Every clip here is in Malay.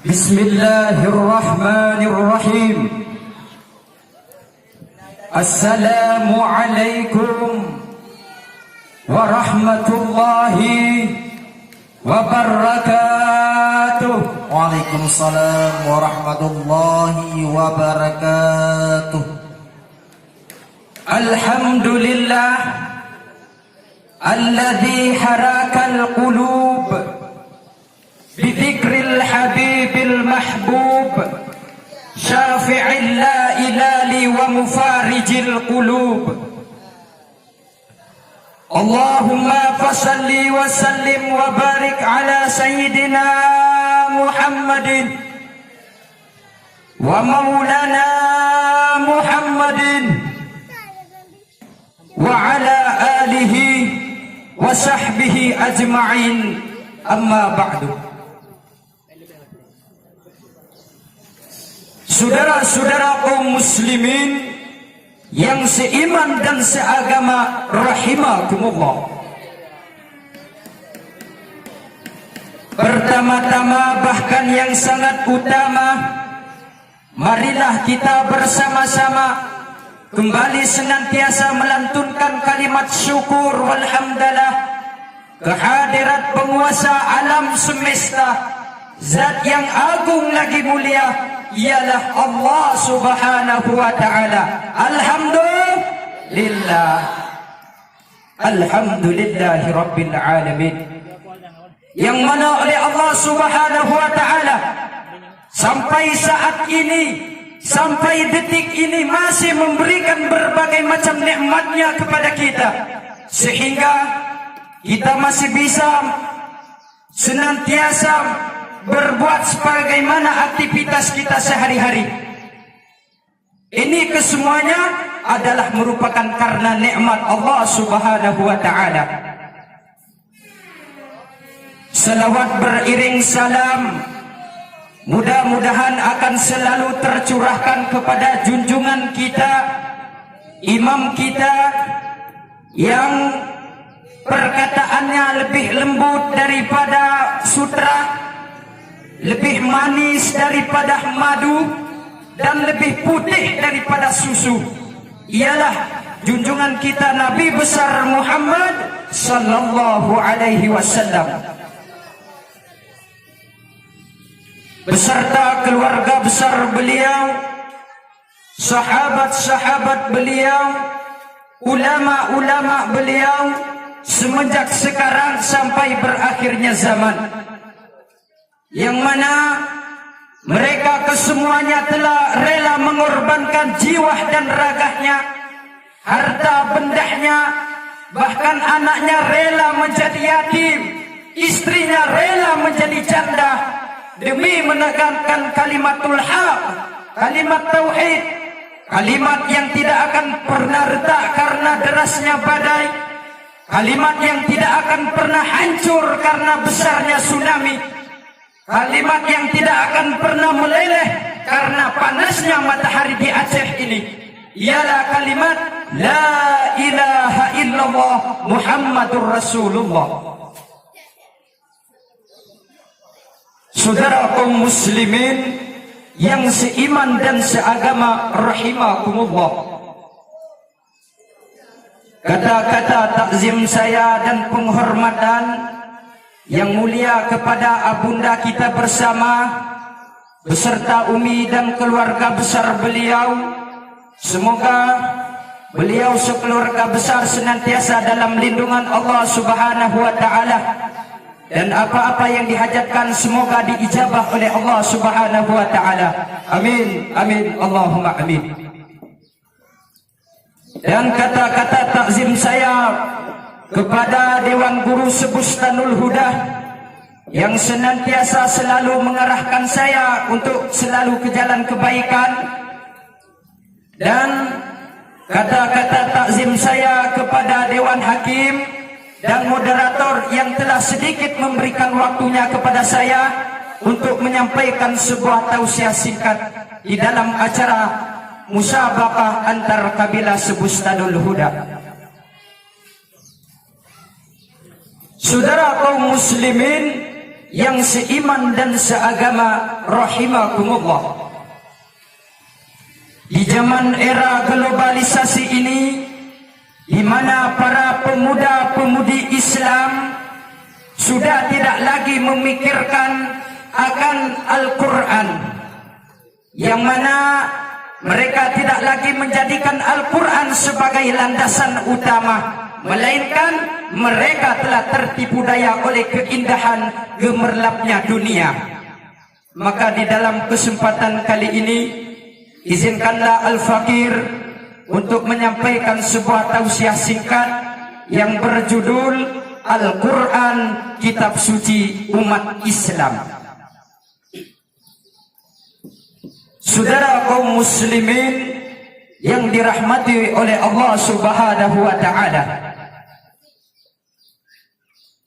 Bismillahirrahmanirrahim. Assalamualaikum warahmatullahi wabarakatuh. Waalaikumsalam warahmatullahi wabarakatuh. Alhamdulillah alladzi harakal qulub bidzikril habibil mahbub syafi'il la ilali wa mufarijil qulub. Allahumma fasalli wa sallim wa barik ala sayyidina Muhammadin wa maulana Muhammadin wa ala alihi wa sahbihi ajma'in, amma ba'du. Saudara-saudara kaum muslimin yang seiman dan seagama rahimakumullah. Pertama-tama bahkan yang sangat utama, marilah kita bersama-sama kembali senantiasa melantunkan kalimat syukur walhamdulillah kehadirat penguasa alam semesta, zat yang agung lagi mulia, ialah Allah subhanahu wa ta'ala. Alhamdulillah, alhamdulillahi rabbil alamin, yang mana oleh Allah subhanahu wa ta'ala sampai saat ini, sampai detik ini masih memberikan berbagai macam nikmatnya kepada kita, sehingga kita masih bisa senantiasa berbuat sebagaimana aktivitas kita sehari-hari. Ini kesemuanya adalah merupakan karena nikmat Allah subhanahu wa ta'ala. Salawat beriring salam mudah-mudahan akan selalu tercurahkan kepada junjungan kita, imam kita, yang perkataannya lebih lembut daripada sutra, lebih manis daripada madu, dan lebih putih daripada susu. Ialah junjungan kita Nabi besar Muhammad sallallahu alaihi wasallam beserta keluarga besar beliau, sahabat-sahabat beliau, ulama-ulama beliau, semenjak sekarang sampai berakhirnya zaman, yang mana mereka kesemuanya telah rela mengorbankan jiwa dan raganya, harta bendanya, bahkan anaknya rela menjadi yatim, istrinya rela menjadi janda, demi menegakkan kalimatul haq, kalimat tauhid, kalimat yang tidak akan pernah retak karena derasnya badai, kalimat yang tidak akan pernah hancur karena besarnya tsunami, kalimat yang tidak akan pernah meleleh karena panasnya matahari di Aceh ini, ialah kalimat la ilaha illallah Muhammadur Rasulullah. Saudara kaum muslimin yang seiman dan seagama rahimakumullah, kata-kata takzim saya dan penghormatan yang mulia kepada abunda kita bersama beserta umi dan keluarga besar beliau. Semoga beliau sekeluarga besar senantiasa dalam lindungan Allah subhanahu wa ta'ala, dan apa-apa yang dihajatkan semoga diijabah oleh Allah subhanahu wa ta'ala. Amin, amin, Allahumma amin. Dan kata-kata takzim saya kepada Dewan Guru Sebustanul Huda yang senantiasa selalu mengarahkan saya untuk selalu ke jalan kebaikan, dan kata-kata takzim saya kepada Dewan Hakim dan moderator yang telah sedikit memberikan waktunya kepada saya untuk menyampaikan sebuah tausiah singkat di dalam acara musabaqah antar kabilah Sebustanul Huda. Saudara kaum muslimin yang seiman dan seagama rahimakumullah. Di zaman era globalisasi ini, di mana para pemuda-pemudi Islam sudah tidak lagi memikirkan akan Al-Quran, yang mana mereka tidak lagi menjadikan Al-Quran sebagai landasan utama, melainkan mereka telah tertipu daya oleh keindahan gemerlapnya dunia. Maka di dalam kesempatan kali ini, izinkanlah Al-Fakir untuk menyampaikan sebuah tausiah singkat yang berjudul Al-Quran, Kitab Suci Umat Islam. Saudara kaum muslimin yang dirahmati oleh Allah Subhanahu wa taala,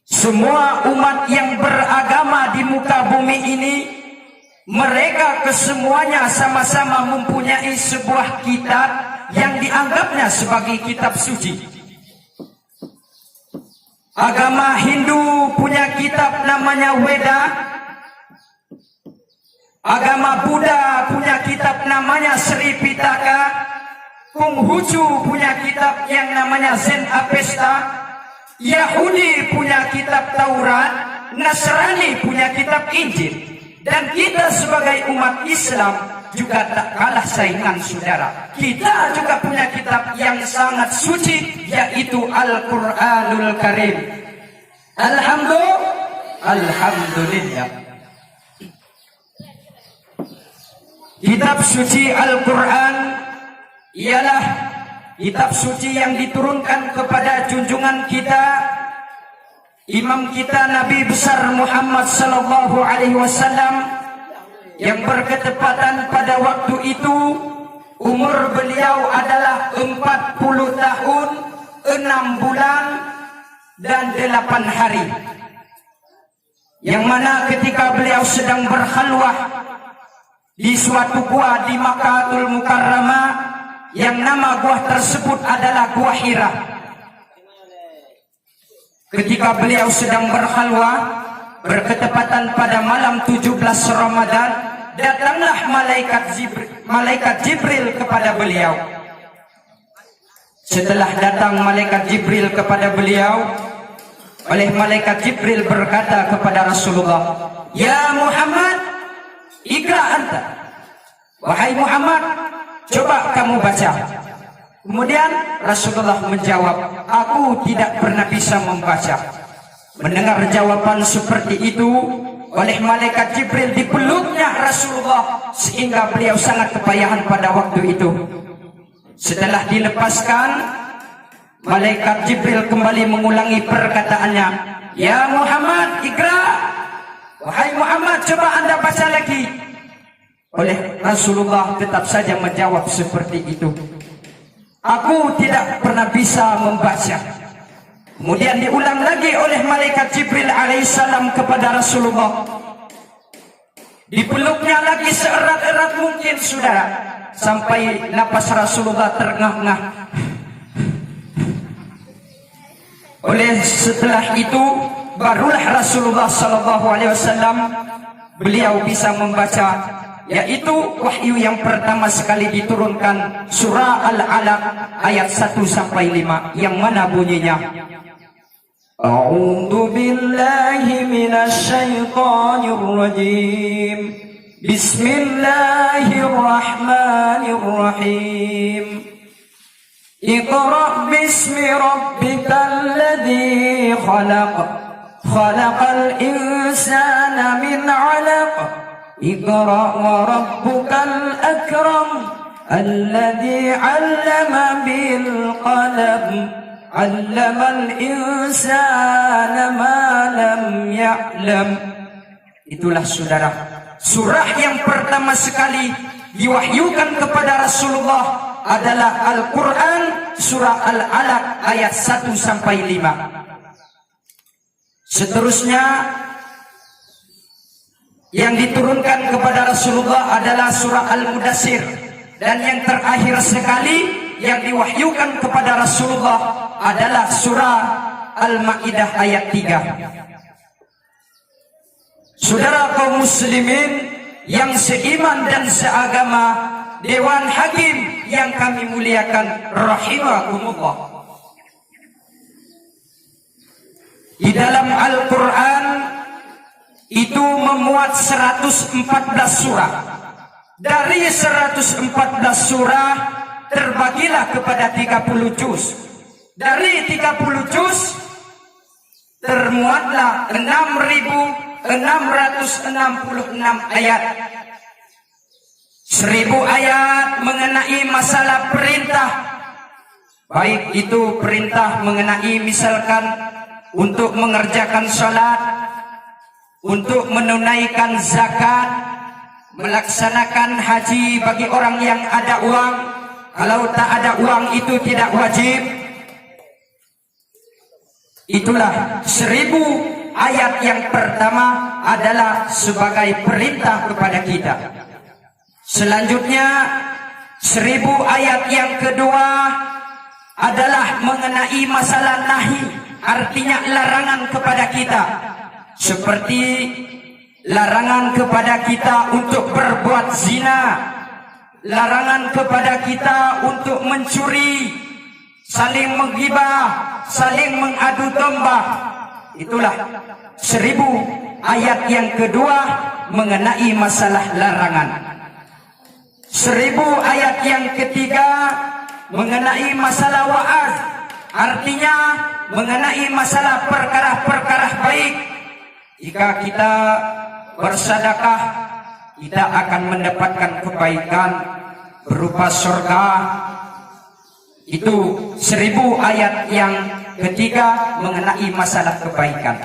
semua umat yang beragama di muka bumi ini, mereka kesemuanya sama-sama mempunyai sebuah kitab yang dianggapnya sebagai kitab suci. Agama Hindu punya kitab namanya Weda. Agama Buddha punya kitab namanya Sri Pitaka. Konghucu punya kitab yang namanya Zen Avesta. Yahudi punya kitab Taurat. Nasrani punya kitab Injil. Dan kita sebagai umat Islam juga tak kalah saingan, saudara. Kita juga punya kitab yang sangat suci, yaitu Al-Quranul Karim. Alhamdulillah. Kitab suci Al-Quran ialah kitab suci yang diturunkan kepada junjungan kita, imam kita Nabi besar Muhammad sallallahu alaihi wasallam, yang berketepatan pada waktu itu umur beliau adalah 40 tahun, 6 bulan dan 8 hari. Yang mana ketika beliau sedang berkhalwah di suatu gua di Makkahul Mukarramah, yang nama gua tersebut adalah Gua Hira. Ketika beliau sedang berkhalwah, berketepatan pada malam 17 Ramadan, datanglah malaikat Jibril kepada beliau. Setelah datang malaikat Jibril kepada beliau, oleh malaikat Jibril berkata kepada Rasulullah, "Ya Muhammad, Iqra anta." Wahai Muhammad, coba kamu baca. Kemudian Rasulullah menjawab, "Aku tidak pernah bisa membaca." Mendengar jawaban seperti itu oleh malaikat Jibril, dipeluknya Rasulullah sehingga beliau sangat kepayahan pada waktu itu. Setelah dilepaskan, malaikat Jibril kembali mengulangi perkataannya, "Ya Muhammad, Iqra." Wahai Muhammad, coba anda baca lagi. Oleh Rasulullah tetap saja menjawab seperti itu, "Aku tidak pernah bisa membaca." Kemudian diulang lagi oleh malaikat Jibril alaihissalam kepada Rasulullah. Dipeluknya lagi seerat-erat mungkin, saudara, sampai napas Rasulullah terengah-engah. Oleh setelah itu barulah Rasulullah SAW beliau bisa membaca, yaitu wahyu yang pertama sekali diturunkan, surah Al-Alaq ayat 1-5, yang mana bunyinya, A'udzu billahi minasy syaithanir rajim. Bismillahirrahmanirrahim. Iqra' bismi rabbikal ladzi khalaq. Khalaqal insana min 'alaq. Iqra' wa rabbukal akram. Alladzi 'allama bil qalam. 'Allamal insana ma lam ya'lam. Itulah saudara, surah yang pertama sekali diwahyukan kepada Rasulullah adalah Al-Quran, surah Al-Alaq ayat 1-5. Seterusnya yang diturunkan kepada Rasulullah adalah surah Al-Mudassir, dan yang terakhir sekali yang diwahyukan kepada Rasulullah adalah surah Al-Maidah ayat 3. Saudara kaum muslimin yang seiman dan seagama, Dewan Hakim yang kami muliakan rahimakumullah. Di dalam Al-Quran itu memuat 114 surah. Dari 114 surah terbagilah kepada 30 juz. Dari 30 juz termuatlah 6.666 ayat. 1000 ayat mengenai masalah perintah, baik itu perintah mengenai misalkan untuk mengerjakan salat, untuk menunaikan zakat, melaksanakan haji bagi orang yang ada uang. Kalau tak ada uang itu tidak wajib. Itulah 1000 ayat yang pertama adalah sebagai perintah kepada kita. Selanjutnya 1000 ayat yang kedua adalah mengenai masalah nahi, artinya larangan kepada kita. Seperti larangan kepada kita untuk berbuat zina, larangan kepada kita untuk mencuri, saling menggibah, saling mengadu domba. Itulah 1000 ayat yang kedua mengenai masalah larangan. 1000 ayat yang ketiga mengenai masalah wa'az, artinya mengenai masalah perkara-perkara baik. Jika kita bersedekah, kita akan mendapatkan kebaikan berupa surga. Itu 1000 ayat yang ketiga mengenai masalah kebaikan.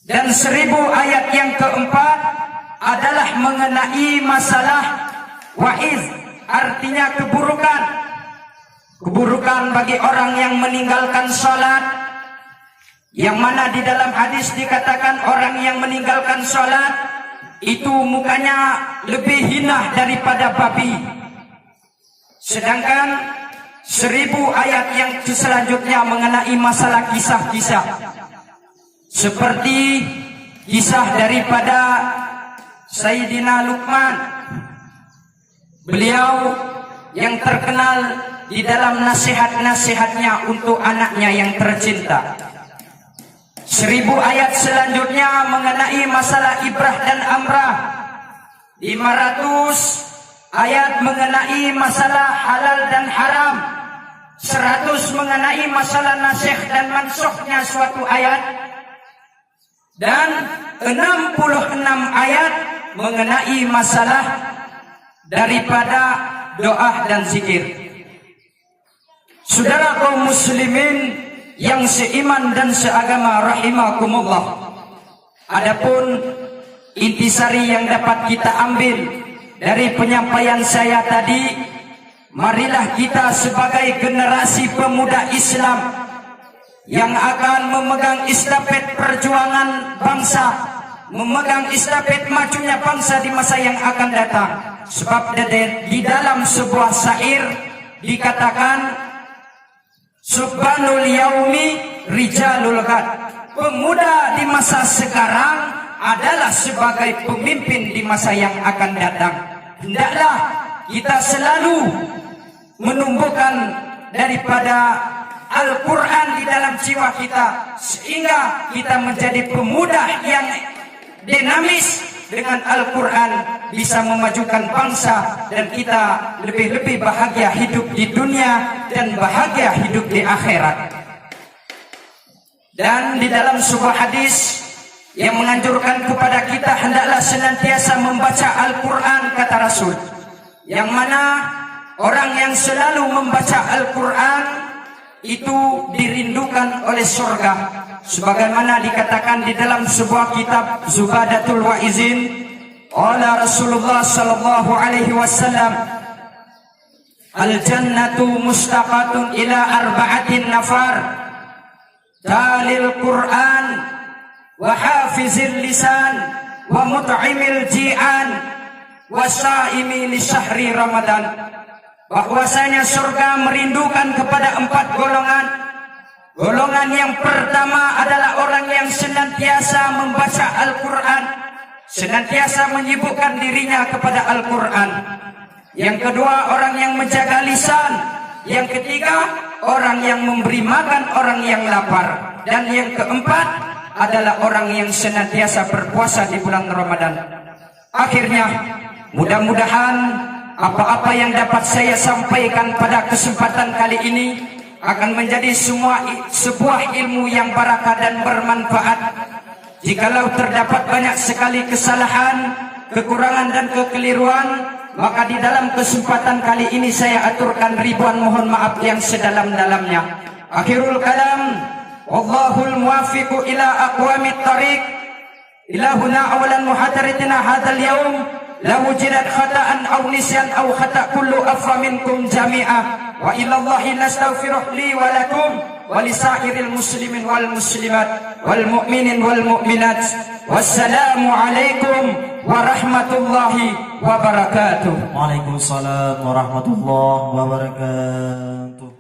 Dan 1000 ayat yang keempat adalah mengenai masalah wa'iz, artinya keburukan. Keburukan bagi orang yang meninggalkan salat, yang mana di dalam hadis dikatakan orang yang meninggalkan salat itu mukanya lebih hina daripada babi. Sedangkan 1000 ayat yang selanjutnya mengenai masalah kisah-kisah, seperti kisah daripada Sayyidina Luqman. Beliau yang terkenal di dalam nasihat-nasihatnya untuk anaknya yang tercinta. 1000 ayat selanjutnya mengenai masalah ibrah dan amrah. 500 ayat mengenai masalah halal dan haram. 100 mengenai masalah nasikh dan mansukhnya suatu ayat. Dan 66 ayat mengenai masalah daripada doa dan zikir. Saudara kaum muslimin yang seiman dan seagama rahimakumullah, adapun intisari yang dapat kita ambil dari penyampaian saya tadi, marilah kita sebagai generasi pemuda Islam yang akan memegang estafet perjuangan bangsa, memegang estafet majunya bangsa di masa yang akan datang. Sebab di dalam sebuah syair dikatakan, subhanul yaumi rijalul ghad. Pemuda di masa sekarang adalah sebagai pemimpin di masa yang akan datang. Hendaklah kita selalu menumbuhkan daripada Al-Quran di dalam jiwa kita, sehingga kita menjadi pemuda yang dinamis. Dengan Al-Quran bisa memajukan bangsa, dan kita lebih-lebih bahagia hidup di dunia dan bahagia hidup di akhirat. Dan di dalam sebuah hadis yang menganjurkan kepada kita hendaklah senantiasa membaca Al-Quran, kata Rasul, yang mana orang yang selalu membaca Al-Quran itu dirindukan oleh surga. Sebagaimana dikatakan di dalam sebuah kitab Zubadatul Wa'izin, qala Rasulullah sallallahu alaihi wasallam, al-jannatu mustaqatun ila arba'atin nafar, talil Qur'an wa hafizil lisan wa mut'imil ji'an wa sa'imi li syahri Ramadan. Bahwasanya surga merindukan kepada 4 golongan. Golongan yang pertama adalah orang yang senantiasa membaca Al-Quran, senantiasa menyibukkan dirinya kepada Al-Quran. Yang kedua, orang yang menjaga lisan. Yang ketiga, orang yang memberi makan orang yang lapar. Dan yang keempat adalah orang yang senantiasa berpuasa di bulan Ramadan. Akhirnya, mudah-mudahan apa-apa yang dapat saya sampaikan pada kesempatan kali ini akan menjadi sebuah ilmu yang barakah dan bermanfaat. Jikalau terdapat banyak sekali kesalahan, kekurangan dan kekeliruan, maka di dalam kesempatan kali ini saya aturkan ribuan mohon maaf yang sedalam-dalamnya. Akhirul kalam, wallahul muwafiqu ila aqwamit thariq. Ila huna awalan muhadaratina hadzal yaum. La wujidat khata'an aw nisyan aw khata' kullu afwa minkum jami'ah. Wa ila Allahi nastaghfiruh li wa lakum wa li sa'iril muslimin wal muslimat wal mu'minin wal mu'minat. Wassalamu alaikum warahmatullahi wabarakatuh. Waalaikumsalam warahmatullahi wabarakatuh.